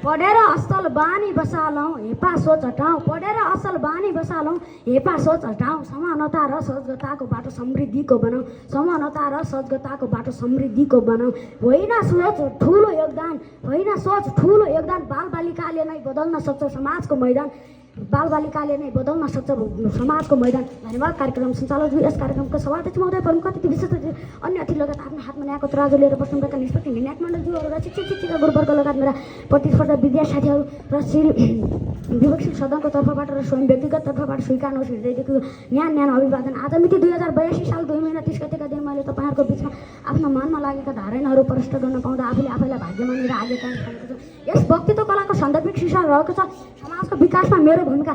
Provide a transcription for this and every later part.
पढेर असल बानी बसालौँ हेपा सोच हटाउँ पढेर असल बानी बसालौँ हेपा सोच हटाउँ समानता र सजगताको बाटो समृद्धिको बनाऊ समानता र सजगताको बाटो समृद्धिको बनाऊ होइन सोच ठुलो योगदान बालबालिकाले नै बदल्न सक्छ समाजको मैदान बालबालिकाले नै बदल्न सक्छ समाजको मैदान। धन्यवाद। कार्यक्रम सञ्चालक यस कार्यक्रमको सभाध्यक्ष महोदय प्रमुख अतिथि विशेष अन्य अतिथि लगायत आफ्नो हातमा न्यायको तराजु लिएर बस्नुभएका निष्पक्ष निर्णायक मण्डलज्यूहरू र शिक्षक शिक्षिका गुरुवर्ग लगायत मेरा प्रतिस्पर्धा विद्या साथीहरू र श्री विवेकशील सदनको तर्फबाट र स्वयं व्यक्तिगत तर्फबाट स्वीकार नहोस् हृदयदेखि न्यानो अभिवादन। आज मिति 2082 साल 2 महिना 30 गतेका दिन मैले तपाईँहरूको बिचमा आफ्नो मनमा लागेका धारणाहरू प्रष्ट गर्न पाउँदा आफूले आफैलाई भाग्यमानी र आगे काम गरेको छु। यस वक्तित्व कलाको सान्दर्भिक शीर्षक रहेको छ समाजको विकासमा मेरो भूमिका।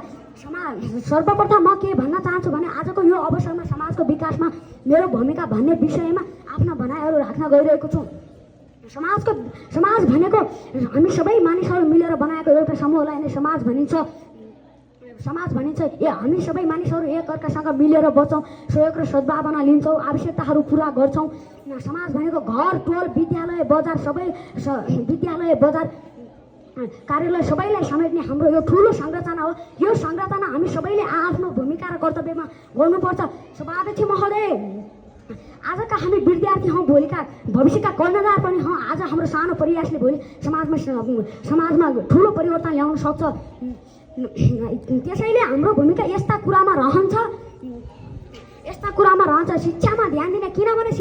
सर्वप्रथम म के भन्न चाहन्छु भने आजको यो अवसरमा समाजको विकासमा मेरो भूमिका भन्ने विषयमा आफ्ना भनाइहरू राख्न गइरहेको छु। समाज भनेको हामी सबै मानिसहरू मिलेर बनाएको एउटा समूहलाई नै समाज भनिन्छ। हामी सबै मानिसहरू एकअर्कासँग मिलेर बस्छौँ सहयोग र सद्भावना लिन्छौँ आवश्यकताहरू पुरा गर्छौँ। समाज भनेको घर टोल विद्यालय बजार कार्यालय सबैलाई समेट्ने हाम्रो यो ठुलो संरचना हो। यो संरचना हामी सबैले आफ्नो भूमिका र कर्तव्यमा गर्नुपर्छ। सभाध्यक्ष महोदय, आजका हामी विद्यार्थी हौँ, भोलिका भविष्यका कर्णधार पनि हौँ। आज हाम्रो सानो प्रयासले भोलि समाजमा ठुलो परिवर्तन ल्याउन सक्छ। त्यसैले हाम्रो भूमिका यस्ता कुरामा रहन्छ शिक्षामा ध्यान दिने। किनभने